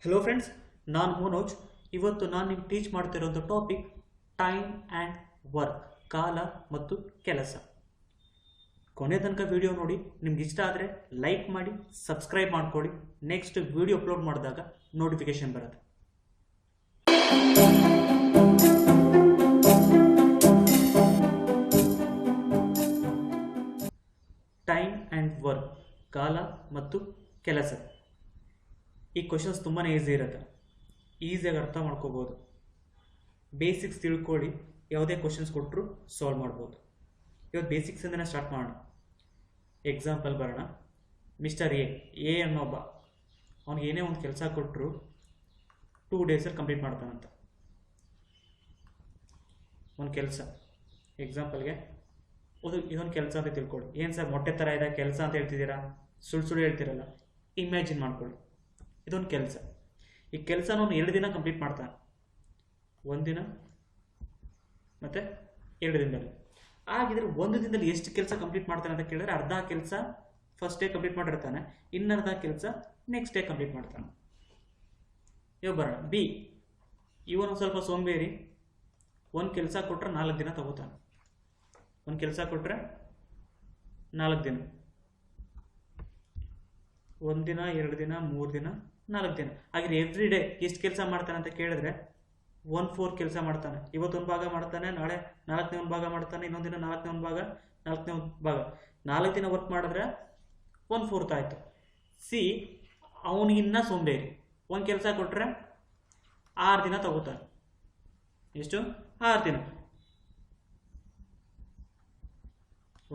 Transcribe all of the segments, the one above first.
Hello friends, ನಾನು ಮನೋಜ್. ಇವತ್ತು ನಾನು ನಿಮ್ಗೆ ಟೀಚ್ ಮಾಡ್ತಿರೋಂಥ ಟಾಪಿಕ್ ಟೈಮ್ ಆ್ಯಂಡ್ ವರ್ಕ್, ಕಾಲ ಮತ್ತು ಕೆಲಸ. ಕೊನೆ ತನಕ ವಿಡಿಯೋ ನೋಡಿ. ನಿಮ್ಗೆ ಇಷ್ಟ ಆದರೆ ಲೈಕ್ ಮಾಡಿ, ಸಬ್ಸ್ಕ್ರೈಬ್ ಮಾಡ್ಕೊಳ್ಳಿ. ನೆಕ್ಸ್ಟ್ ವಿಡಿಯೋ ಅಪ್ಲೋಡ್ ಮಾಡಿದಾಗ ನೋಟಿಫಿಕೇಶನ್ ಬರುತ್ತೆ. ಟೈಮ್ ಆ್ಯಂಡ್ ವರ್ಕ್, ಕಾಲ ಮತ್ತು ಕೆಲಸ. ಈ ಕ್ವಶನ್ಸ್ ತುಂಬಾ ಈಸಿ ಇರುತ್ತೆ, ಈಸಿಯಾಗಿ ಅರ್ಥ ಮಾಡ್ಕೋಬೋದು. ಬೇಸಿಕ್ಸ್ ತಿಳ್ಕೊಳ್ಳಿ, ಯಾವುದೇ ಕ್ವಶನ್ಸ್ ಕೊಟ್ಟರು ಸಾಲ್ವ್ ಮಾಡ್ಬೋದು. ಇವತ್ತು ಬೇಸಿಕ್ಸಿಂದನೇ ಸ್ಟಾರ್ಟ್ ಮಾಡೋಣ. ಎಕ್ಸಾಂಪಲ್ ಬರೋಣ. ಮಿಸ್ಟರ್ ಎ ಅನ್ನೋಬ್ಬ ಅವ್ನಿಗೆ ಏನೇ ಒಂದು ಕೆಲಸ ಕೊಟ್ಟರು 2 ಡೇಸಲ್ಲಿ ಕಂಪ್ಲೀಟ್ ಮಾಡ್ತಾನಂತ. ಒಂದು ಕೆಲಸ ಎಕ್ಸಾಂಪಲ್ಗೆ ಇದೊಂದು ಕೆಲಸ ಅಂತ ತಿಳ್ಕೊಳ್ಳಿ. ಏನು ಸರ್ ಮೊಟ್ಟೆ ಥರ ಇದೆ ಕೆಲಸ ಅಂತ ಹೇಳ್ತಿದ್ದೀರಾ, ಸುಳ್ಳು ಹೇಳ್ತಿರಲ್ಲ. ಇಮ್ಯಾಜಿನ್ ಮಾಡ್ಕೊಳ್ಳಿ, ಇದೊಂದು ಕೆಲಸ. ಈ ಕೆಲಸನ ಅವನು 2 ದಿನ ಕಂಪ್ಲೀಟ್ ಮಾಡ್ತಾನೆ. 1 ದಿನ ಮತ್ತು 2 ದಿನದಲ್ಲಿ. ಹಾಗಿದ್ರೆ 1 ದಿನದಲ್ಲಿ ಎಷ್ಟು ಕೆಲಸ ಕಂಪ್ಲೀಟ್ ಮಾಡ್ತಾನೆ ಅಂತ ಕೇಳಿದ್ರೆ, ಅರ್ಧ ಕೆಲಸ ಫಸ್ಟ್ ಡೇ ಕಂಪ್ಲೀಟ್ ಮಾಡಿರ್ತಾನೆ, ಇನ್ನರ್ಧ ಕೆಲಸ ನೆಕ್ಸ್ಟ್ ಡೇ ಕಂಪ್ಲೀಟ್ ಮಾಡ್ತಾನೆ. ಇವಾಗ ಬರೋಣ ಬಿ. ಇವನು ಸ್ವಲ್ಪ ಸೋಂಬೇರಿ. ಒಂದು ಕೆಲಸ ಕೊಟ್ಟರೆ 4 ದಿನ ತಗೋತಾನೆ. ಒಂದು ಕೆಲಸ ಕೊಟ್ಟರೆ 4 ದಿನ. 1 ದಿನ, 2 ದಿನ, 3 ದಿನ, 4 ದಿನ. ಹಾಗೆ ಎವ್ರಿ ಡೇ ಎಷ್ಟು ಕೆಲಸ ಮಾಡ್ತಾನೆ ಅಂತ ಕೇಳಿದ್ರೆ 1/4 ಕೆಲಸ ಮಾಡ್ತಾನೆ. ಇವತ್ತೊಂದು ಭಾಗ ಮಾಡ್ತಾನೆ, ನಾಳೆ 4ನೇ ಒಂದು ಭಾಗ ಮಾಡ್ತಾನೆ, ಇನ್ನೊಂದು ದಿನ 4ನೇ ಒಂದು ಭಾಗ, 4ನೇ ಒಂದು ಭಾಗ. 4 ದಿನ ವರ್ಕ್ ಮಾಡಿದ್ರೆ 1/4 ಆಯಿತು. ಸಿ ಅವನಿಗಿನ್ನ ಸೋಂಬೇರಿ. ಒಂದು ಕೆಲಸ ಕೊಟ್ಟರೆ 6 ದಿನ ತಗೋತಾನೆ. ಎಷ್ಟು? 6 ದಿನ.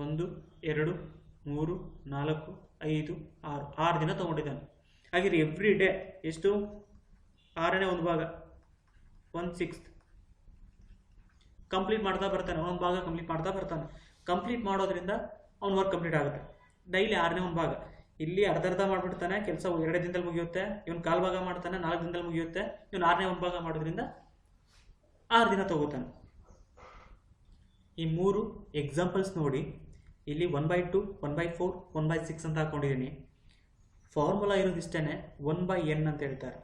1, 2, 3, 4, 5, 6 ದಿನ ತಗೊಂಡಿದ್ದಾನೆ. ಹಾಗೆ ಎವ್ರಿ ಡೇ ಎಷ್ಟು? 6ನೇ ಒಂದು ಭಾಗ, 1/6 ಕಂಪ್ಲೀಟ್ ಮಾಡ್ತಾ ಬರ್ತಾನೆ. ಒಂದು ಭಾಗ ಕಂಪ್ಲೀಟ್ ಮಾಡ್ತಾ ಬರ್ತಾನೆ. ಕಂಪ್ಲೀಟ್ ಮಾಡೋದ್ರಿಂದ ಅವ್ನ ವರ್ಕ್ ಕಂಪ್ಲೀಟ್ ಆಗುತ್ತೆ. ಡೈಲಿ 6ನೇ ಒಂದು ಭಾಗ. ಇಲ್ಲಿ ಅರ್ಧ ಮಾಡಿಬಿಡ್ತಾನೆ, ಕೆಲಸ 2 ದಿನದಲ್ಲಿ ಮುಗಿಯುತ್ತೆ. ಇವನು 1/4 ಭಾಗ ಮಾಡ್ತಾನೆ, 4 ದಿನದಲ್ಲಿ ಮುಗಿಯುತ್ತೆ. ಇವನು 6ನೇ ಒಂದು ಭಾಗ ಮಾಡೋದ್ರಿಂದ 6 ದಿನ ತಗೋತಾನೆ. ಈ 3 ಎಕ್ಸಾಂಪಲ್ಸ್ ನೋಡಿ. ಇಲ್ಲಿ 1/2, 1/4, 1/6 ಅಂತ ಹಾಕೊಂಡಿದ್ದೀನಿ. ಫಾರ್ಮುಲಾ ಇರೋದಿಷ್ಟೇ, 1/n ಅಂತ ಹೇಳ್ತಾರೆ.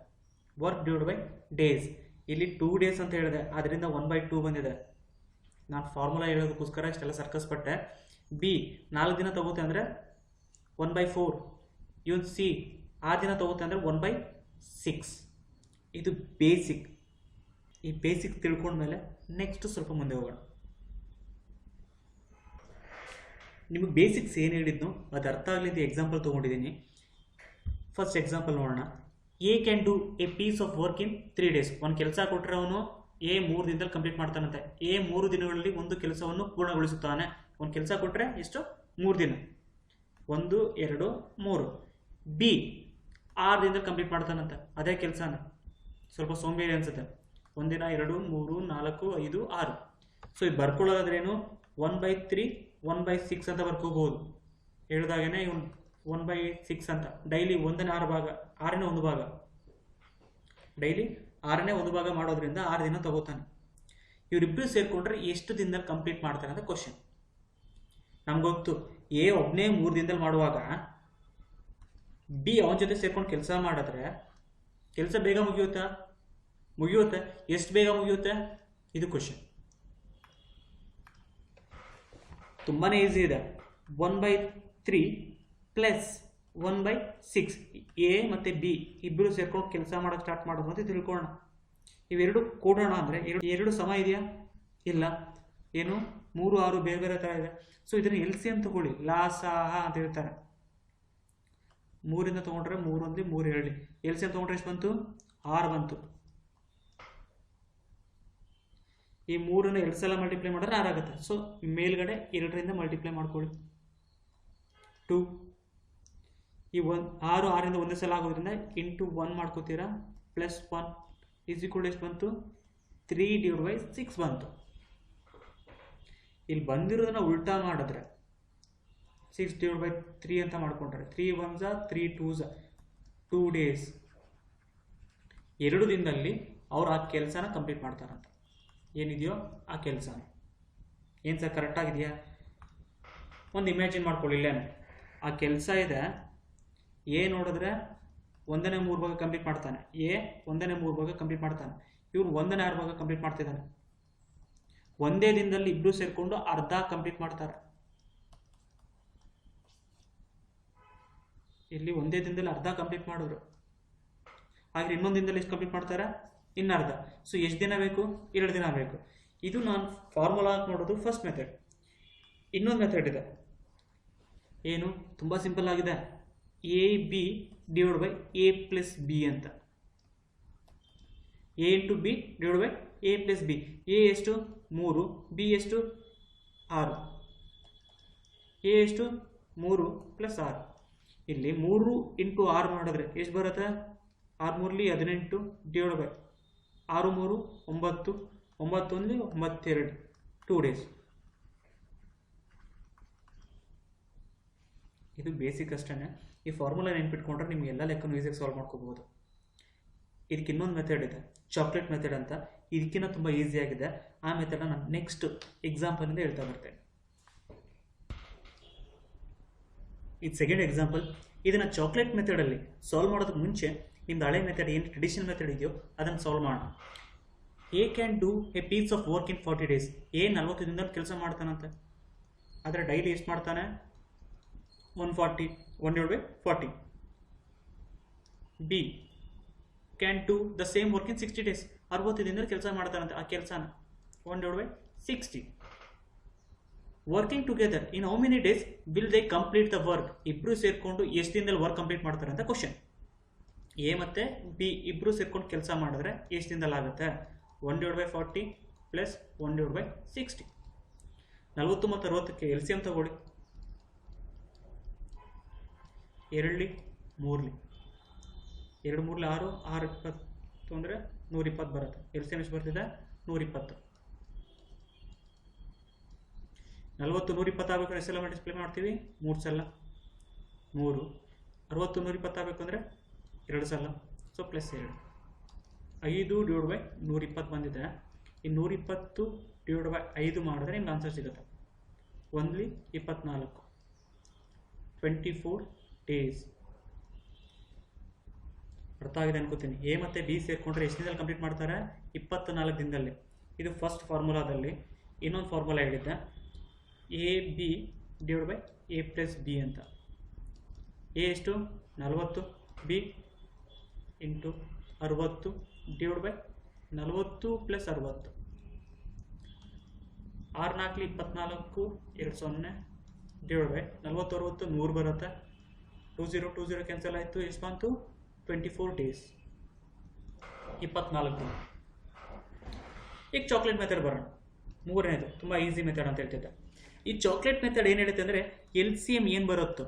Work divide by days. ಇಲ್ಲಿ 2 ಡೇಸ್ ಅಂತ ಹೇಳಿದೆ, ಅದರಿಂದ 1/2 ಬಂದಿದೆ. ನಾನು ಫಾರ್ಮುಲಾ ಹೇಳೋದಕ್ಕೋಸ್ಕರ ಇಷ್ಟೆಲ್ಲ ಸರ್ಕಸ್ ಪಟ್ಟೆ. ಬಿ 4 ದಿನ ತಗೋತೆ ಅಂದರೆ 1/4. ಇವನ್ ಸಿ 6 ದಿನ ತಗೋತೆ ಅಂದರೆ 1/6. ಇದು ಬೇಸಿಕ್. ಈ ಬೇಸಿಕ್ ತಿಳ್ಕೊಂಡ್ಮೇಲೆ ನೆಕ್ಸ್ಟ್ ಸ್ವಲ್ಪ ಮುಂದೆ ಹೋಗೋಣ. ನಿಮಗೆ ಬೇಸಿಕ್ಸ್ ಏನು ಹೇಳಿದ್ನು ಅದು ಅರ್ಥ ಆಗಲಿ ಅಂತ ಎಕ್ಸಾಂಪಲ್ ತೊಗೊಂಡಿದ್ದೀನಿ. ಫಸ್ಟ್ ಎಕ್ಸಾಂಪಲ್ ನೋಡೋಣ. A can do a piece of work in 3 days. ಒಂದು ಕೆಲಸ ಕೊಟ್ಟರೆ ಅವನು ಎ 3 ದಿನದಲ್ಲಿ ಕಂಪ್ಲೀಟ್ ಮಾಡ್ತಾನಂತೆ. ಎ 3 ದಿನಗಳಲ್ಲಿ ಒಂದು ಕೆಲಸವನ್ನು ಪೂರ್ಣಗೊಳಿಸುತ್ತಾನೆ. ಒಂದು ಕೆಲಸ ಕೊಟ್ಟರೆ ಎಷ್ಟು? 3 ದಿನ. 1, 2, 3. ಬಿ 6 ದಿನದಲ್ಲಿ ಕಂಪ್ಲೀಟ್ ಮಾಡ್ತಾನಂತೆ ಅದೇ ಕೆಲಸನ. ಸ್ವಲ್ಪ ಸೋಂಬೇರಿ ಅನ್ಸುತ್ತೆ. 1 ದಿನ, 2, 3, 4, 5, 6. ಸೊ ಇದು ಬರ್ಕೊಳ್ಳೋದಾದ್ರೇನು 1/3, 1/6 ಅಂತ ಬರ್ಕೋಬಹುದು. ಹೇಳಿದಾಗೇನೆ ಇವನು 1/6 ಅಂತ. ಡೈಲಿ 1ನೇ 6 ಭಾಗ, 6ನೇ ಒಂದು ಭಾಗ. ಡೈಲಿ 6ನೇ ಒಂದು ಭಾಗ ಮಾಡೋದ್ರಿಂದ 6 ದಿನ ತಗೋತಾನೆ. ಇವರಿಬ್ಬರು ಸೇರಿಕೊಂಡ್ರೆ ಎಷ್ಟು ದಿನದಲ್ಲಿ ಕಂಪ್ಲೀಟ್ ಮಾಡ್ತಾರೆ ಅಂತ ಕ್ವಶನ್. ನಮ್ಗೊತ್ತು ಎ ಒಬ್ಬನೇ 3 ದಿನದಲ್ಲಿ ಮಾಡುವಾಗ ಬಿ ಅವನ ಜೊತೆ ಸೇರ್ಕೊಂಡು ಕೆಲಸ ಮಾಡಿದ್ರೆ ಕೆಲಸ ಬೇಗ ಮುಗಿಯುತ್ತೆ. ಎಷ್ಟು ಬೇಗ ಮುಗಿಯುತ್ತೆ? ಇದು ಕ್ವಶನ್. ತುಂಬಾ ಈಸಿ ಇದೆ. 1/3 ಪ್ಲಸ್ 1/6. ಎ ಮತ್ತು ಬಿ ಇಬ್ಬರು ಸೇರ್ಕೊಂಡು ಕೆಲಸ ಮಾಡೋಕ್ಕೆ ಸ್ಟಾರ್ಟ್ ಮಾಡೋದು ಅಂತ ತಿಳ್ಕೊಳ್ಳೋಣ. ಇವೆರಡು ಕೂಡೋಣ ಅಂದರೆ ಎರಡು ಸಮ ಇದೆಯಾ? ಇಲ್ಲ. ಏನು 3, 6 ಬೇರೆ ಬೇರೆ ಥರ ಇದೆ. ಸೊ ಇದನ್ನು LCM ತಗೊಳ್ಳಿ. ಲಾಸಾಹ ಅಂತ ಹೇಳ್ತಾರೆ. 3ರಿಂದ ತೊಗೊಂಡ್ರೆ 3 1 3 2. LCM ತೊಗೊಂಡ್ರೆ ಎಷ್ಟು ಬಂತು? 6 ಬಂತು. ಈ 3ನ್ನು 2 ಸಲ ಮಲ್ಟಿಪ್ಲೈ ಮಾಡಿದ್ರೆ 6 ಆಗುತ್ತೆ. ಸೊ ಮೇಲ್ಗಡೆ 2ರಿಂದ ಮಲ್ಟಿಪ್ಲೈ ಮಾಡ್ಕೊಳ್ಳಿ. 2. ಈ 6ರಿಂದ 1 ಸಲ ಆಗೋದ್ರಿಂದ ಇಂಟು 1 ಮಾಡ್ಕೋತೀರಾ. ಪ್ಲಸ್ 1 ಈಸ್ ಈಕ್ವಲ್ ಎಷ್ಟು ಬಂತು? 3/6 ಬಂತು. ಇಲ್ಲಿ ಬಂದಿರೋದನ್ನ ಉಲ್ಟಾ ಮಾಡಿದ್ರೆ 6/3 ಅಂತ ಮಾಡ್ಕೊಂಡ್ರೆ 3 1s 3 2s 2 ಡೇಸ್. 2 ದಿನದಲ್ಲಿ ಅವ್ರು ಆ ಕೆಲಸನ ಕಂಪ್ಲೀಟ್ ಮಾಡ್ತಾರಂತ. ಏನಿದೆಯೋ ಆ ಕೆಲಸ. ಏನು ಸರ್ ಕರೆಕ್ಟಾಗಿದೆಯಾ? ಒಂದು ಇಮ್ಯಾಜಿನ್ ಮಾಡ್ಕೊಳ್ಳಿ. ಇಲ್ಲೇನೆ ಆ ಕೆಲಸ ಇದೆ. ಎ ನೋಡಿದ್ರೆ ಒಂದನೇ 3 ಭಾಗ ಕಂಪ್ಲೀಟ್ ಮಾಡ್ತಾನೆ, ಎ ಒಂದನೇ 3 ಭಾಗ ಕಂಪ್ಲೀಟ್ ಮಾಡ್ತಾನೆ, ಇವ್ರು ಒಂದನೇ 6 ಭಾಗ ಕಂಪ್ಲೀಟ್ ಮಾಡ್ತಿದ್ದಾನೆ. ಒಂದೇ ದಿನದಲ್ಲಿ ಇಬ್ರು ಸೇರ್ಕೊಂಡು ಅರ್ಧ ಕಂಪ್ಲೀಟ್ ಮಾಡ್ತಾರೆ. ಇಲ್ಲಿ ಒಂದೇ ದಿನದಲ್ಲಿ ಅರ್ಧ ಕಂಪ್ಲೀಟ್ ಮಾಡಿದ್ರು. ಹಾಗೆ ಇನ್ನೊಂದು ದಿನದಲ್ಲಿ ಎಷ್ಟು ಕಂಪ್ಲೀಟ್ ಮಾಡ್ತಾರೆ? ಇನ್ನರ್ಧ. ಸೊ ಎಷ್ಟು ದಿನ ಬೇಕು? 2 ದಿನ ಬೇಕು. ಇದು ನಾನು ಫಾರ್ಮುಲಾ ನೋಡೋದು ಫಸ್ಟ್ ಮೆಥಡ್. ಇನ್ನೊಂದು ಮೆಥಡ್ ಇದೆ, ಏನು? ತುಂಬ ಸಿಂಪಲ್ ಆಗಿದೆ. A B divide by A plus B ಅಂತ. A into B divide by A plus B. A ಎಷ್ಟು? 3, ಬಿ ಎಷ್ಟು? 6. ಎ ಎಷ್ಟು? 3 ಪ್ಲಸ್ 6. ಇಲ್ಲಿ 3 ಇಂಟು 6 ಮಾಡಿದ್ರೆ ಎಷ್ಟು ಬರುತ್ತೆ? 6 3 18 ಡಿವೈಡ್ ಬೈ 6 3 9, 9 1 92, 2 ಡೇಸ್. ಇದು ಬೇಸಿಕ್ ಅಷ್ಟೇ. ಈ ಫಾರ್ಮುಲಾ ನೆನ್ಪಿಟ್ಕೊಂಡ್ರೆ ನಿಮ್ಗೆ ಎಲ್ಲ ಲೆಕ್ಕನೂ ಈಸಿಯಾಗಿ ಸಾಲ್ವ್ ಮಾಡ್ಕೋಬಹುದು. ಇದಕ್ಕೆ ಇನ್ನೊಂದು ಮೆಥಡ್ ಇದೆ, ಚಾಕ್ಲೇಟ್ ಮೆಥಡ್ ಅಂತ. ಇದಕ್ಕಿಂತ ತುಂಬ ಈಸಿಯಾಗಿದೆ. ಆ ಮೆಥಡ್ನ ನಾನು ನೆಕ್ಸ್ಟ್ ಎಕ್ಸಾಂಪಲಿಂದ ಹೇಳ್ತಾ ಬರ್ತೇನೆ. ಇದು ಸೆಕೆಂಡ್ ಎಕ್ಸಾಂಪಲ್. ಇದನ್ನು ಚಾಕ್ಲೇಟ್ ಮೆಥಡಲ್ಲಿ ಸಾಲ್ವ್ ಮಾಡೋದಕ್ಕೆ ಮುಂಚೆ ನಿಮ್ದು ಹಳೆ ಮೆಥಡ್ ಏನು ಟ್ರೆಡಿಷನಲ್ ಮೆಥಡ್ ಇದೆಯೋ ಅದನ್ನು ಸಾಲ್ವ್ ಮಾಡೋಣ. A can do a piece of work in 40 days. A 40 ದಿನದಲ್ಲಿ ಕೆಲಸ ಮಾಡ್ತಾನಂತೆ. ಆದರೆ ಡೈಲಿ ಎಷ್ಟು ಮಾಡ್ತಾನೆ? 140, 1/40. B can do the same work in 60 days. 60 ದಿನದಲ್ಲಿ ಕೆಲಸ ಮಾಡ್ತಾನಂತೆ. ಆ ಕೆಲಸನ 1/60. Working together in how many days will they complete the work. ಇಬ್ರು ಸೇರ್ಕೊಂಡು ಎಷ್ಟು ದಿನದಲ್ಲಿ ವರ್ಕ್ ಕಂಪ್ಲೀಟ್ ಮಾಡ್ತಾರೆ ಅಂತ ಕ್ವಶನ್. ಎ ಮತ್ತು ಬಿ ಇಬ್ರು ಸೇರ್ಕೊಂಡು ಕೆಲಸ ಮಾಡಿದ್ರೆ ಎಷ್ಟು ದಿನದಲ್ಲಿ ಆಗುತ್ತೆ? 1/40 ಪ್ಲಸ್ 1/60. 40 ಮತ್ತು 60ಕ್ಕೆ LCM ತಗೊಳ್ಳಿ. 2 3 2 3 6, 6 20 ಅಂದರೆ 120 ಬರುತ್ತೆ. LCM ಎಷ್ಟು ಬರ್ತಿದೆ? 120. 40 120 ಆಗಬೇಕು. ಎಷ್ಟು ಸಲ ಡಿಸ್ಪ್ಲೇ ಮಾಡ್ತೀವಿ? 3 ಸಲ. 3 60 120 ಆಗಬೇಕು ಅಂದರೆ 2 ಸಲ. So plus 2. 5 ಡಿವೈಡ್ ಬೈ 120 ಬಂದಿದೆ. ಈ 120 ಡಿವೈಡ್ ಬೈ 5 ಮಾಡಿದ್ರೆ ನಿಮ್ಗೆ ಆನ್ಸರ್ ಸಿಗುತ್ತೆ. 1 24, 24 ಡೇಸ್. ಅರ್ಥ ಆಗಿದೆ ಅನ್ಕೋತೀನಿ. ಎ ಮತ್ತು ಬಿ ಸೇರಿಕೊಂಡ್ರೆ ಎಷ್ಟು ದಿನದಲ್ಲಿ ಕಂಪ್ಲೀಟ್ ಮಾಡ್ತಾರೆ? 24 ದಿನದಲ್ಲಿ. ಇದು ಫಸ್ಟ್ ಫಾರ್ಮುಲಾದಲ್ಲಿ. ಇನ್ನೊಂದು ಫಾರ್ಮುಲಾ ಹೇಳಿದ್ದೆ, A B divide by A plus B ಅಂತ. ಎ ಎಷ್ಟು? 40, B into 60 divide by 40 plus 60. 6 4 24, 2 0 divide by 40 60 100 ಬರುತ್ತೆ. 2 0 ಕ್ಯಾನ್ಸಲ್ ಆಯಿತು. ಎಷ್ಟು ಬಂತು? 24 ಡೇಸ್, 24 ದಿನ. ಈಗ ಚಾಕ್ಲೇಟ್ ಮೆಥಡ್ ಬರೋಣ. ಮೂರನೇದು ತುಂಬ ಈಸಿ ಮೆಥಡ್ ಅಂತ ಹೇಳ್ತಿದ್ದೆ. ಈ ಚಾಕ್ಲೇಟ್ ಮೆಥಡ್ ಏನು ಹೇಳುತ್ತೆ ಅಂದರೆ LCM ಏನು ಬರುತ್ತೋ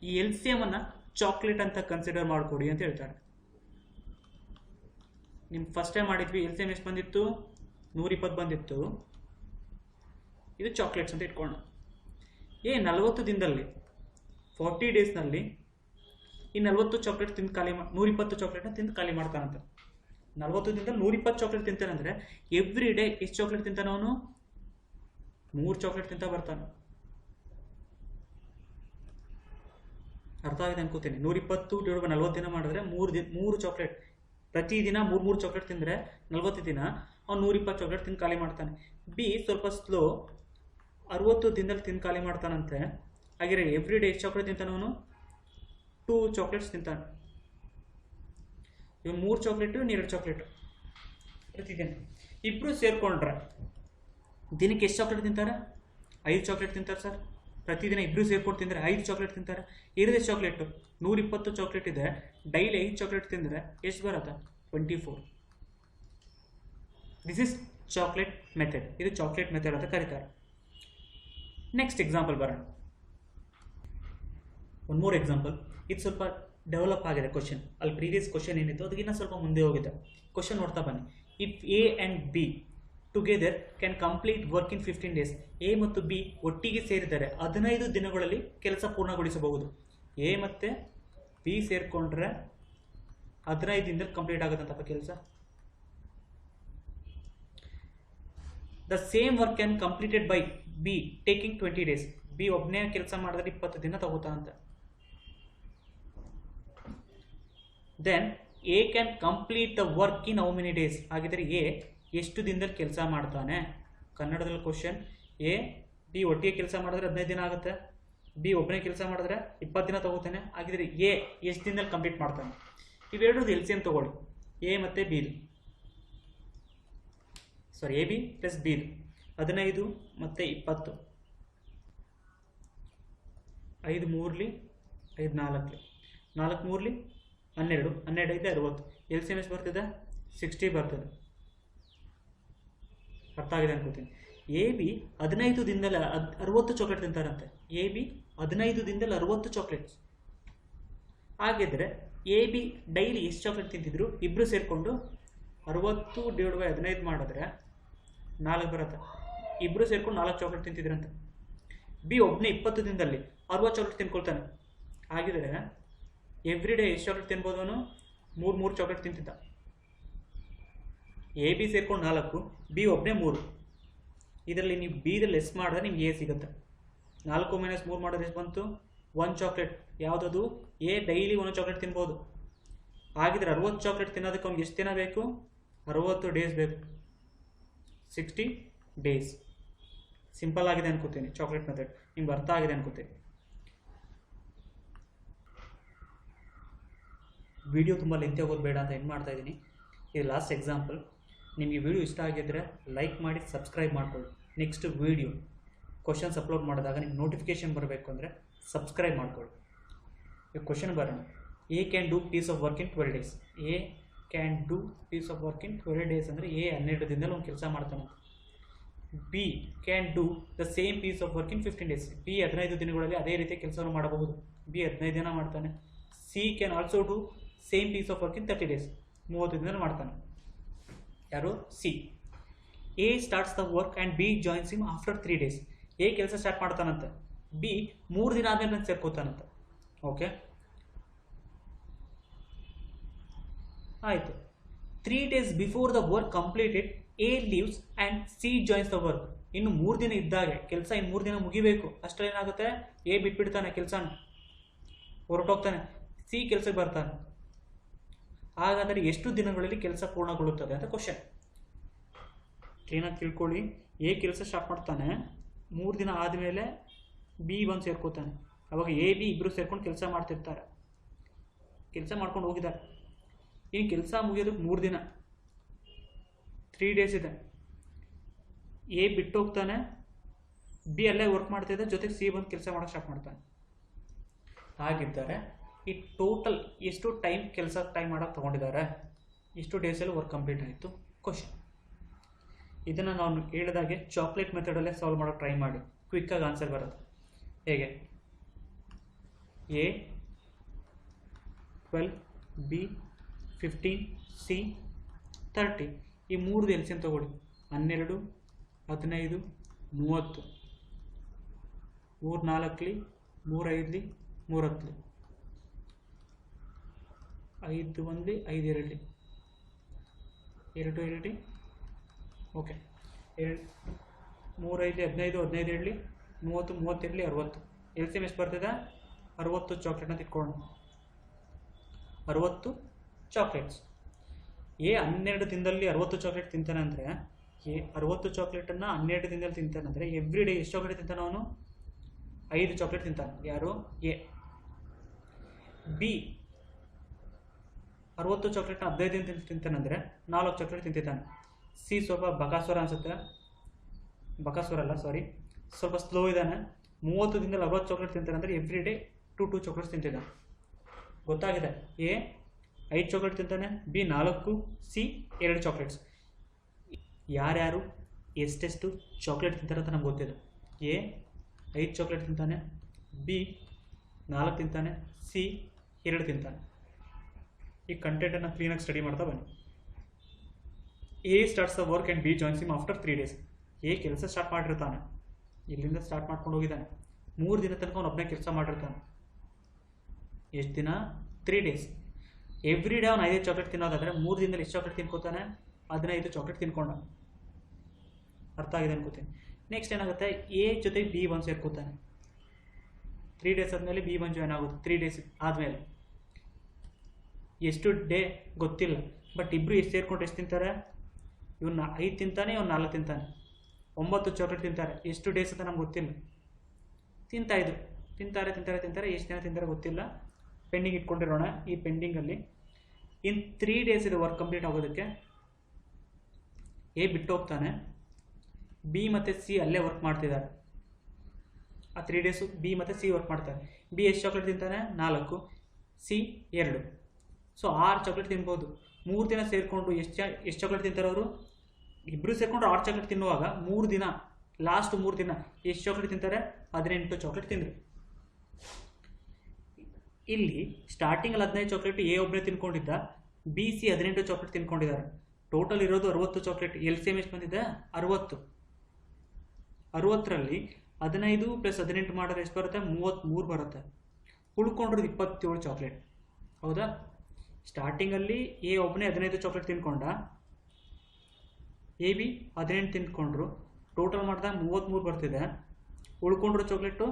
ಈ LCM ಅನ್ನು ಚಾಕ್ಲೇಟ್ ಅಂತ ಕನ್ಸಿಡರ್ ಮಾಡಿಕೊಡಿ ಅಂತ ಹೇಳ್ತಾರೆ. ನಿಮ್ಗೆ ಫಸ್ಟ್ ಟೈಮ್ ಮಾಡಿದ್ವಿ, LCM ಎಷ್ಟು ಬಂದಿತ್ತು? 120 ಬಂದಿತ್ತು. ಇದು ಚಾಕ್ಲೇಟ್ಸ್ ಅಂತ ಇಟ್ಕೊಳ್ಳೋಣ. 40 ದಿನದಲ್ಲಿ 40 ಡೇಸ್ನಲ್ಲಿ ಈ 40 ಚಾಕ್ಲೇಟ್ ತಿಂದು ಖಾಲಿ 120 ಚಾಕ್ಲೇಟ್ನ ತಿಂದು ಖಾಲಿ ಮಾಡ್ತಾನಂತೆ. 40 ದಿನದಲ್ಲಿ 120 ಚಾಕ್ಲೇಟ್ ತಿಂತಾನೆ ಅಂದರೆ ಎವ್ರಿ ಡೇ ಎಷ್ಟು ಚಾಕ್ಲೇಟ್ ತಿಂತಾನೆ ಅವನು? 3 ಚಾಕ್ಲೇಟ್ ತಿಂತ ಬರ್ತಾನೆ. ಅರ್ಥ ಆಗಿದೆ ಅನ್ಕೋತೀನಿ. 120 ಡಿವೈಡ್ ಬೈ 40 ದಿನ ಮಾಡಿದ್ರೆ 3 ಚಾಕ್ಲೇಟ್. ಪ್ರತಿದಿನ 3 ಚಾಕ್ಲೇಟ್ ತಿಂದರೆ 40 ದಿನ ಅವ್ನು 120 ಚಾಕ್ಲೇಟ್ ತಿಂದು ಖಾಲಿ ಮಾಡ್ತಾನೆ. ಬಿ ಸ್ವಲ್ಪ ಸ್ಲೋ, 60 ದಿನದಲ್ಲಿ ತಿಂದು ಖಾಲಿ ಮಾಡ್ತಾನಂತೆ. ಹಾಗೆ ಎವ್ರಿ ಡೇ ಎಷ್ಟು ಚಾಕ್ಲೇಟ್ ತಿಂತಾನೆ ಅವನು? 2 ಚಾಕ್ಲೇಟ್ಸ್ ತಿಂತಾನೆ. ಇವಾಗ 3 ಚಾಕ್ಲೇಟು 2 ಚಾಕ್ಲೇಟು ಪ್ರತಿದಿನ. ಇಬ್ಬರು ಸೇರಿಕೊಂಡ್ರೆ ದಿನಕ್ಕೆ ಎಷ್ಟು ಚಾಕ್ಲೇಟ್ ತಿಂತಾರೆ? 5 ಚಾಕ್ಲೇಟ್ ತಿಂತಾರೆ ಸರ್. ಪ್ರತಿದಿನ ಇಬ್ಬರು ಸೇರ್ಕೊಂಡು ತಿಂದರೆ 5 ಚಾಕ್ಲೇಟ್ ತಿಂತಾರೆ. ಇರೋದೇ ಚಾಕ್ಲೇಟು 120 ಚಾಕ್ಲೇಟ್ ಇದೆ. ಡೈಲಿ 5 ಚಾಕ್ಲೇಟ್ ತಿಂದರೆ ಎಷ್ಟು ಬರುತ್ತೆ? 24. This is chocolate method. ಇದು ಚಾಕ್ಲೇಟ್ ಮೆಥಡ್ ಅಂತ ಕರೀತಾರೆ. ನೆಕ್ಸ್ಟ್ ಎಕ್ಸಾಂಪಲ್ ಬರೋಣ. One more example. ಇದು ಸ್ವಲ್ಪ ಡೆವಲಪ್ ಆಗಿದೆ ಕ್ವಶನ್. ಅಲ್ಲಿ ಪ್ರೀವಿಯಸ್ ಕ್ವಶನ್ ಏನಿತ್ತು ಅದಕ್ಕಿಂತ ಸ್ವಲ್ಪ ಮುಂದೆ ಹೋಗಿದೆ. ಕ್ವಶನ್ ನೋಡ್ತಾ ಬನ್ನಿ. If A and B together can complete work in 15 days. A ಮತ್ತು ಬಿ ಒಟ್ಟಿಗೆ ಸೇರಿದರೆ 15 ದಿನಗಳಲ್ಲಿ ಕೆಲಸ ಪೂರ್ಣಗೊಳಿಸಬಹುದು. ಎ ಮತ್ತು ಬಿ ಸೇರಿಕೊಂಡ್ರೆ 15 ದಿನದಲ್ಲಿ ಕಂಪ್ಲೀಟ್ ಆಗುತ್ತಂತಪ್ಪ ಕೆಲಸ. The same work can completed by B taking 20 days. B ಒಬ್ಬನೇ ಕೆಲಸ ಮಾಡಿದ್ರೆ 20 ದಿನ ತಗೋತಾನಂತೆ. Then A can complete the work in how many days. ಹಾಗಿದ್ರೆ ಎ ಎಷ್ಟು ದಿನದಲ್ಲಿ ಕೆಲಸ ಮಾಡ್ತಾನೆ? ಕನ್ನಡದಲ್ಲಿ ಕ್ವಶನ್. ಎ ಬಿ ಒಟ್ಟಿಗೆ ಕೆಲಸ ಮಾಡಿದ್ರೆ 15 ದಿನ ಆಗುತ್ತೆ, ಬಿ ಒಬ್ಬನೇ ಕೆಲಸ ಮಾಡಿದ್ರೆ 20 ದಿನ ತಗೋತಾನೆ. ಹಾಗಿದ್ರೆ ಎ ಎಷ್ಟು ದಿನದಲ್ಲಿ ಕಂಪ್ಲೀಟ್ ಮಾಡ್ತಾನೆ? ಇವೆರಡರದ್ದು ಎಲ್ ಸಿ ಎಮ್ ತಗೊಳ್ಳಿ, ಎ ಮತ್ತು ಬಿದು, ಸಾರಿ ಎ ಬಿ ಪ್ಲಸ್ ಬಿದು 15 ಮತ್ತು 20, 5 3 5 4 4 3 12 12 5 60. ಎಲ್ ಸಿ ಎಮ್ ಎಷ್ಟು ಬರ್ತಿದೆ? 60 ಬರ್ತದೆ. ಅರ್ಥ ಆಗಿದೆ ಅನ್ಕೋತೀನಿ. ಎ ಬಿ 15 ದಿನದಲ್ಲಿ 60 ಚಾಕ್ಲೇಟ್ ತಿಂತಾರಂತೆ. ಎ ಬಿ 15 ದಿನದಲ್ಲಿ 60 ಚಾಕ್ಲೇಟ್ಸ್. ಹಾಗಿದ್ರೆ ಎ ಬಿ ಡೈಲಿ ಎಷ್ಟು ಚಾಕ್ಲೇಟ್ ತಿಂತಿದ್ರು? ಇಬ್ಬರು ಸೇರಿಕೊಂಡು 60/15 ಮಾಡಿದ್ರೆ 4 ಬರುತ್ತೆ. ಇಬ್ಬರು ಸೇರ್ಕೊಂಡು 4 ಚಾಕ್ಲೇಟ್ ತಿಂತಿದ್ರಂತೆ. ಬಿ ಒಬ್ಬನೇ 20 ದಿನದಲ್ಲಿ 60 ಚಾಕ್ಲೇಟ್ ತಿನ್ಕೊಳ್ತಾನೆ. ಹಾಗಿದ್ರೆ ಎವ್ರಿ ಡೇ ಎಷ್ಟು ಚಾಕ್ಲೇಟ್ ತಿನ್ಬೋದು? ಅವನು 3 ಚಾಕ್ಲೇಟ್ ತಿಂತಿದ್ದ. ಎ ಬಿ ಸೇರ್ಕೊಂಡು 4, ಬಿ ಒಬ್ಬನೇ 3. ಇದರಲ್ಲಿ ನೀವು ಬಿದಲ್ಲಿ ಲೆಸ್ ಮಾಡಿದ್ರೆ ನಿಮ್ಗೆ ಎ ಸಿಗುತ್ತೆ. 4 - 3 ಮಾಡೋದು ಎಷ್ಟು ಬಂತು? 1 ಚಾಕ್ಲೇಟ್. ಯಾವುದದು? ಎ ಡೈಲಿ 1 ಚಾಕ್ಲೇಟ್ ತಿನ್ಬೋದು. ಹಾಗಿದ್ರೆ 60 ಚಾಕ್ಲೇಟ್ ತಿನ್ನೋದಕ್ಕೆ ಅವ್ನಿಗೆ ಎಷ್ಟು ದಿನ ಬೇಕು? 60 ಡೇಸ್ ಬೇಕು, 60 ಡೇಸ್. ಸಿಂಪಲ್ ಆಗಿದೆ ಅನ್ಕೋತೀನಿ ಚಾಕ್ಲೇಟ್ ಮೆಥಡ್. ನಿಮ್ಗೆ ಅರ್ಥ ಆಗಿದೆ ಅನ್ಕೋತೀನಿ. ವಿಡಿಯೋ ತುಂಬ ಲೆಂತಿ ಆಗೋದು ಬೇಡ ಅಂತ ಏನು ಮಾಡ್ತಾ ಇದ್ದೀನಿ. ಇದು ಲಾಸ್ಟ್ ಎಕ್ಸಾಂಪಲ್. ನಿಮಗೆ ವಿಡಿಯೋ ಇಷ್ಟ ಆಗಿದ್ದರೆ ಲೈಕ್ ಮಾಡಿ, ಸಬ್ಸ್ಕ್ರೈಬ್ ಮಾಡ್ಕೊಳ್ಳಿ. ನೆಕ್ಸ್ಟ್ ವಿಡಿಯೋ ಕ್ವಶನ್ಸ್ ಅಪ್ಲೋಡ್ ಮಾಡಿದಾಗ ನಿಮ್ಗೆ ನೋಟಿಫಿಕೇಶನ್ ಬರಬೇಕು ಅಂದರೆ ಸಬ್ಸ್ಕ್ರೈಬ್ ಮಾಡ್ಕೊಳ್ಳಿ. ಈಗ ಕ್ವಶನ್ ಬರೋಣ. A can do piece of work in 12 days. A can do piece of work in 12 days ಅಂದರೆ ಎ 12 ದಿನದಲ್ಲಿ ಒಂದು ಕೆಲಸ ಮಾಡ್ತಾನೆ. B can do the same piece of work in 15 days. B 15 ದಿನಗಳಲ್ಲಿ ಅದೇ ರೀತಿಯ ಕೆಲಸವನ್ನು ಮಾಡಬಹುದು. ಬಿ 15 ದಿನ ಮಾಡ್ತಾನೆ. C can also do same piece of work in 30 days. 30 ದಿನ ಮಾಡ್ತಾನೆ. ಯಾರು? C. A starts the work and B joins him after 3 days. A ಕೆಲಸ ಸ್ಟಾರ್ಟ್ ಮಾಡ್ತಾನಂತೆ, ಬಿ 3 ದಿನ ಆದಮೇಲೆ ಬಂದು ಸೇರ್ಕೋತಾನಂತೆ. ಓಕೆ, ಆಯಿತು. 3 days before the work completed A leaves and C joins the work. ಇನ್ನು 3 ದಿನ ಇದ್ದಾಗೆ ಕೆಲಸ, ಇನ್ನು 3 ದಿನ ಮುಗಿಬೇಕು. ಅಷ್ಟೇನಾಗುತ್ತೆ? ಎ ಬಿಟ್ಬಿಡ್ತಾನೆ ಕೆಲಸನ, ಹೊರಟೋಗ್ತಾನೆ. ಸಿ ಕೆಲಸಕ್ಕೆ ಬರ್ತಾನೆ. ಹಾಗಾದರೆ ಎಷ್ಟು ದಿನಗಳಲ್ಲಿ ಕೆಲಸ ಪೂರ್ಣಗೊಳ್ಳುತ್ತದೆ ಅಂತ ಕ್ವಶನ್. ಕ್ಲೀನಾಗಿ ತಿಳ್ಕೊಳ್ಳಿ. ಎ ಕೆಲಸ ಸ್ಟಾರ್ಟ್ ಮಾಡ್ತಾನೆ, 3 ದಿನ ಆದಮೇಲೆ ಬಿ ಬಂದು ಸೇರ್ಕೋತಾನೆ. ಅವಾಗ ಎ ಬಿ ಇಬ್ಬರು ಸೇರ್ಕೊಂಡು ಕೆಲಸ ಮಾಡ್ತಿರ್ತಾರೆ. ಕೆಲಸ ಮಾಡ್ಕೊಂಡು ಹೋಗಿದ್ದಾರೆ. ಇನ್ನು ಕೆಲಸ ಮುಗಿಯೋದಕ್ಕೆ 3 ದಿನ, 3 ಡೇಸ್ ಇದೆ. ಎ ಬಿಟ್ಟು ಹೋಗ್ತಾನೆ, ಬಿ ಅಲ್ಲೇ ವರ್ಕ್ ಮಾಡ್ತಿದ್ದೆ, ಜೊತೆಗೆ ಸಿ ಬಂದು ಕೆಲಸ ಮಾಡೋಕ್ಕೆ ಸ್ಟಾರ್ಟ್ ಮಾಡ್ತಾನೆ. ಹಾಗಿದ್ದಾರೆ ಈ ಟೋಟಲ್ ಎಷ್ಟು ಟೈಮ್ ಮಾಡೋಕ್ಕೆ ತೊಗೊಂಡಿದ್ದಾರೆ? ಎಷ್ಟು ಡೇಸಲ್ಲಿ ವರ್ಕ್ ಕಂಪ್ಲೀಟ್ ಆಯಿತು? ಕ್ವಶನ್. ಇದನ್ನು ನಾನು ಹೇಳಿದಾಗೆ ಚಾಕ್ಲೇಟ್ ಮೆಥಡಲ್ಲೇ ಸಾಲ್ವ್ ಮಾಡೋಕ್ಕೆ ಟ್ರೈ ಮಾಡಿ. ಕ್ವಿಕ್ಕಾಗಿ ಆನ್ಸರ್ ಬರುತ್ತೆ. ಹೇಗೆ? A 12, B 15, C 30. ಈ 3 ಎಲ್ ಸಿ ಎಮ್ ತಗೊಳ್ಳಿ. 12, 15, 30. 3 4, 3 5, 3 10, 5 1, 5 2, 2 2. ಓಕೆ, 3 5 15, 15 2, 30, 30 2, 60. ಎಲ್ ಸಿ ಎಮ್ ಎಷ್ಟು ಬರ್ತದೆ? 60 ಚಾಕ್ಲೇಟ್ನ ತಿಟ್ಕೊಳ್ಳೋಣ. 60 ಚಾಕ್ಲೇಟ್ಸ್. ಎ 12 ದಿನದಲ್ಲಿ 60 ಚಾಕ್ಲೇಟ್ ತಿಂತಾನೆ ಅಂದರೆ, ಎ 60 ಚಾಕ್ಲೇಟನ್ನು 12 ದಿನದಲ್ಲಿ ತಿಂತಾನೆ ಅಂದರೆ ಎವ್ರಿ ಡೇ ಎಷ್ಟು ಚಾಕ್ಲೇಟ್ ತಿಂತಾನೆ ಅವನು? 5 ಚಾಕ್ಲೇಟ್ ತಿಂತಾನೆ. ಯಾರು? ಎ. ಬಿ 60 ಚಾಕ್ಲೇಟ್ನ 15 ದಿನ ತಿಂತಾನೆ ಅಂದರೆ 4 ಚಾಕ್ಲೇಟ್ ತಿಂತಿದ್ದಾನೆ. ಸಿ ಸ್ವಲ್ಪ ಬಕಾಸುರ ಅನಿಸುತ್ತೆ, ಬಕಾಸುರ ಅಲ್ಲ ಸಾರಿ, ಸ್ವಲ್ಪ ಸ್ಲೋ ಇದ್ದಾನೆ. 30 ದಿನದಲ್ಲಿ 60 ಚಾಕ್ಲೇಟ್ ತಿಂತಾನೆ ಅಂದರೆ ಎವ್ರಿ ಡೇ 2 ಚಾಕ್ಲೇಟ್ಸ್ ತಿಂತಿದ್ದಾನೆ. ಗೊತ್ತಾಗಿದೆ. ಎ 5 ಚಾಕ್ಲೇಟ್ ತಿಂತಾನೆ, ಬಿ 4, ಸಿ 2 ಚಾಕ್ಲೇಟ್ಸ್. ಯಾರ್ಯಾರು ಎಷ್ಟೆಷ್ಟು ಚಾಕ್ಲೇಟ್ ತಿಂತಾರೆ ಅಂತ ನಮ್ಗೆ ಗೊತ್ತಿದೆ. ಎ 5 ಚಾಕ್ಲೇಟ್ ತಿಂತಾನೆ, ಬಿ 4 ತಿಂತಾನೆ, ಸಿ 2 ತಿಂತಾನೆ. ಈ ಕಂಟೆಂಟನ್ನು ಕ್ಲೀನಾಗಿ ಸ್ಟಡಿ ಮಾಡ್ತಾ ಬನ್ನಿ. A starts the work and B joins him after 3 days. A ಕೆಲಸ ಸ್ಟಾರ್ಟ್ ಮಾಡಿರ್ತಾನೆ, ಇಲ್ಲಿಂದ ಸ್ಟಾರ್ಟ್ ಮಾಡ್ಕೊಂಡು ಹೋಗಿದ್ದಾನೆ. 3 ದಿನ ತನಕ ಅವನು ಒಬ್ಬನೇ ಕೆಲಸ ಮಾಡಿರ್ತಾನೆ. ಎಷ್ಟು ದಿನ? 3 ಡೇಸ್. ಎವ್ರಿ ಡೇ ಅವನು 5 ಚಾಕ್ಲೇಟ್ ತಿನ್ನೋದಾದರೆ 3 ದಿನದಲ್ಲಿ ಎಷ್ಟು ಚಾಕ್ಲೇಟ್ ತಿನ್ಕೋತಾನೆ? 15 ಚಾಕ್ಲೇಟ್ ತಿನ್ಕೊಂಡ. ಅರ್ಥ ಆಗಿದೆ ಅನ್ಕೋತೀನಿ. ನೆಕ್ಸ್ಟ್ ಏನಾಗುತ್ತೆ? ಎ ಜೊತೆಗೆ ಬಿ ಬಂದು ಸೇರ್ಕೋತಾನೆ. 3 ಡೇಸ್ ಆದಮೇಲೆ ಬಿ ಬಂದು ಜಾಯ್ನ್ ಆಗುತ್ತೆ. 3 ಡೇಸ್ ಆದಮೇಲೆ ಎಷ್ಟು ಡೇ ಗೊತ್ತಿಲ್ಲ, ಬಟ್ ಇಬ್ಬರು ಎಷ್ಟು ಸೇರ್ಕೊಂಡು ಎಷ್ಟು ತಿಂತಾರೆ, ಇವನ್ನ 5 ತಿಂತಾನೆ, ಇವ್ನು 4 ತಿಂತಾನೆ, 9 ಚಾಕ್ಲೇಟ್ ತಿಂತಾರೆ. ಎಷ್ಟು ಡೇಸ್ ಅಂತ ನಮ್ಗೆ ಗೊತ್ತಿಲ್ಲ, ತಿಂತಾರೆ ಎಷ್ಟು ದಿನ ತಿಂತಾರೆ ಗೊತ್ತಿಲ್ಲ. ಪೆಂಡಿಂಗ್ ಇಟ್ಕೊಂಡಿರೋಣ. ಈ ಪೆಂಡಿಂಗಲ್ಲಿ ಇನ್ 3 ಡೇಸ್ ಇದು ವರ್ಕ್ ಕಂಪ್ಲೀಟ್ ಆಗೋದಕ್ಕೆ ಎ ಬಿಟ್ಟು ಹೋಗ್ತಾನೆ, ಬಿ ಮತ್ತು ಸಿ ಅಲ್ಲೇ ವರ್ಕ್ ಮಾಡ್ತಿದ್ದಾರೆ. ಆ 3 ಡೇಸು ಬಿ ಮತ್ತು ಸಿ ವರ್ಕ್ ಮಾಡ್ತಾರೆ. ಬಿ ಎಷ್ಟು ಚಾಕ್ಲೇಟ್ ತಿಂತಾನೆ, 4, ಸಿ 2. ಸೊ 6 ಚಾಕ್ಲೇಟ್ ತಿನ್ಬೋದು. 3 ದಿನ ಸೇರಿಕೊಂಡು ಎಷ್ಟು ಚಾಕ್ಲೇಟ್ ತಿಂತಾರೆ ಅವರು, ಇಬ್ಬರು ಸೇರಿಕೊಂಡು 6 ಚಾಕ್ಲೇಟ್ ತಿನ್ನುವಾಗ 3 ದಿನ, ಲಾಸ್ಟ್ 3 ದಿನ ಎಷ್ಟು ಚಾಕ್ಲೇಟ್ ತಿಂತಾರೆ, 18 ಚಾಕ್ಲೇಟ್ ತಿಂದರು. ಇಲ್ಲಿ ಸ್ಟಾರ್ಟಿಂಗಲ್ಲಿ 15 ಚಾಕ್ಲೇಟ್ ಎ ಒಬ್ಬನೇ ತಿನ್ಕೊಂಡಿದ್ದ, ಬಿ ಸಿ 18 ಚಾಕ್ಲೇಟ್ ತಿನ್ಕೊಂಡಿದ್ದಾರೆ. ಟೋಟಲ್ ಇರೋದು 60 ಚಾಕ್ಲೇಟ್. ಎಲ್ ಸಿ ಎಮ್ ಎಷ್ಟು ಬಂದಿದೆ, 60. 60ರಲ್ಲಿ 15 + 18 ಮಾಡಿದ್ರೆ ಎಷ್ಟು ಬರುತ್ತೆ, 33 ಬರುತ್ತೆ. ಉಳ್ಕೊಂಡಿರೋದು 27 ಚಾಕ್ಲೇಟ್. ಹೌದಾ? ಸ್ಟಾರ್ಟಿಂಗಲ್ಲಿ ಎ ಒಬ್ಬನೇ 15 ಚಾಕ್ಲೇಟ್ ತಿನ್ಕೊಂಡ, ಎ ಬಿ 18 ತಿನ್ಕೊಂಡ್ರು. ಟೋಟಲ್ ಮಾಡಿದಾಗ 33 ಬರ್ತಿದೆ. ಉಳ್ಕೊಂಡಿರೋ ಚಾಕ್ಲೇಟು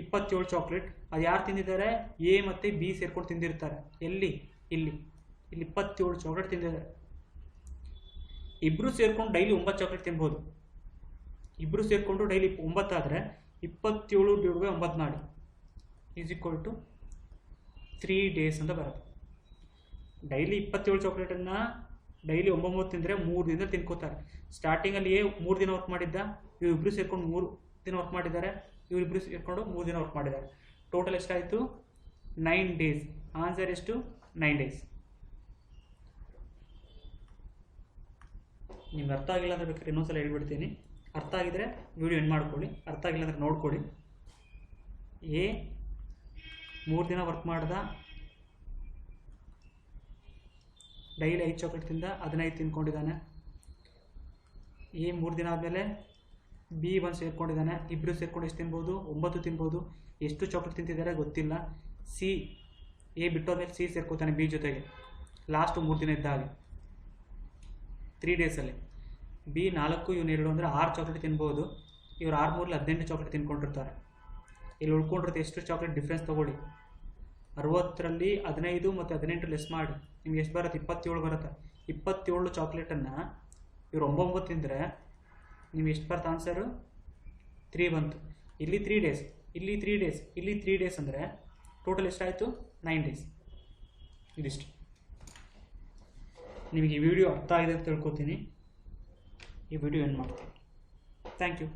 27 ಚಾಕ್ಲೇಟ್. ಅದು ಯಾರು ತಿಂದಿದ್ದಾರೆ, ಎ ಮತ್ತು ಬಿ ಸೇರ್ಕೊಂಡು ತಿಂದಿರ್ತಾರೆ. ಇಲ್ಲಿ 27 ಚಾಕ್ಲೇಟ್ ತಿಂದಿದ್ದಾರೆ. ಇಬ್ಬರು ಸೇರ್ಕೊಂಡು ಡೈಲಿ 9 ಚಾಕ್ಲೇಟ್ ತಿನ್ಬೋದು. ಇಬ್ಬರು ಸೇರಿಕೊಂಡು ಡೈಲಿ 9 ಆದರೆ 27 / 9 ಮಾಡಿ = 3 ಡೇಸ್ ಅಂತ ಬರುತ್ತೆ. ಡೈಲಿ 27 ಚಾಕ್ಲೇಟನ್ನು ಡೈಲಿ 9 ತಿಂದರೆ 3 ದಿನ ತಿನ್ಕೋತಾರೆ. ಸ್ಟಾರ್ಟಿಂಗಲ್ಲಿ 3 ದಿನ ವರ್ಕ್ ಮಾಡಿದ್ದ, ಇವರಿಬ್ಬರು ಸೇರ್ಕೊಂಡು 3 ದಿನ ವರ್ಕ್ ಮಾಡಿದ್ದಾರೆ, ಇವರಿಬ್ಬರು ಸೇರಿಕೊಂಡು 3 ದಿನ ವರ್ಕ್ ಮಾಡಿದ್ದಾರೆ. ಟೋಟಲ್ ಎಷ್ಟಾಯಿತು, 9 ಡೇಸ್. ಆನ್ಸರ್ ಎಷ್ಟು, 9 ಡೇಸ್. ನಿಮ್ಗೆ ಅರ್ಥ ಆಗಿಲ್ಲ ಅಂದರೆ ಬೇಕಾದ್ರೆ ಇನ್ನೊಂದ್ಸಲ ಹೇಳ್ಬಿಡ್ತೀನಿ. ಅರ್ಥ ಆಗಿದ್ರೆ ವಿಡಿಯೋ ಎಂಡ್ ಮಾಡ್ಕೊಳ್ಳಿ, ಅರ್ಥ ಆಗಿಲ್ಲ ಅಂದರೆ ನೋಡ್ಕೊಳ್ಳಿ. ಎ 3 ದಿನ ವರ್ಕ್ ಮಾಡ್ದ, ಡೈಲಿ 5 ಚಾಕ್ಲೇಟ್ ತಿಂದ, 15 ತಿನ್ಕೊಂಡಿದ್ದಾನೆ. ಎ 3 ದಿನ ಆದಮೇಲೆ ಬಿ 1 ಸೇರ್ಕೊಂಡಿದ್ದಾನೆ. ಇಬ್ಬರು ಸೇರ್ಕೊಂಡು ಎಷ್ಟು ತಿನ್ಬೋದು, 9 ತಿನ್ಬೋದು. ಎಷ್ಟು ಚಾಕ್ಲೇಟ್ ತಿಂತಿದ್ದಾರೆ ಗೊತ್ತಿಲ್ಲ. ಸಿ ಎ ಬಿಟ್ಟೋದ್ಮೇಲೆ ಸಿ ಸೇರ್ಕೋತಾನೆ ಬಿ ಜೊತೆಗೆ. ಲಾಸ್ಟ್ 3 ದಿನ ಇದ್ದಾಗ 3 ಡೇಸಲ್ಲಿ ಬಿ 4 ಇವನು 2 ಅಂದರೆ 6 ಚಾಕ್ಲೇಟ್ ತಿನ್ಬೋದು. ಇವ್ರು 6 3 18 ಚಾಕ್ಲೇಟ್ ತಿನ್ಕೊಂಡಿರ್ತಾರೆ. ಇಲ್ಲಿ ಉಳ್ಕೊಂಡಿರುತ್ತೆ ಎಷ್ಟು ಚಾಕ್ಲೇಟ್ ಡಿಫ್ರೆನ್ಸ್ ತೊಗೊಳ್ಳಿ. 60ರಲ್ಲಿ 15 ಮತ್ತು 18 ಲೆಸ್ ಮಾಡಿ ನಿಮ್ಗೆ ಎಷ್ಟು ಬರುತ್ತೆ, 27 ಬರುತ್ತೆ. 27 ಚಾಕ್ಲೇಟನ್ನು ಇವ್ರು 9 ತಿಂದರೆ ನಿಮ್ಗೆ ಎಷ್ಟು ಬರುತ್ತೆ ಆನ್ಸರು, 3 ಬಂತು. ಇಲ್ಲಿ 3 ಡೇಸ್, ಇಲ್ಲಿ 3 ಡೇಸ್, ಇಲ್ಲಿ 3 ಡೇಸ್ ಅಂದರೆ ಟೋಟಲ್ ಎಷ್ಟಾಯಿತು, 9 ಡೇಸ್. ಇದಿಷ್ಟು. ನಿಮಗೆ ಈ ವಿಡಿಯೋ ಅರ್ಥ ಆಗಿದೆ ಅಂತ ತಿಳ್ಕೊತೀನಿ. ಈ ವಿಡಿಯೋ ಎಂಡ್ ಮಾಡ್ತೀನಿ. Thank you.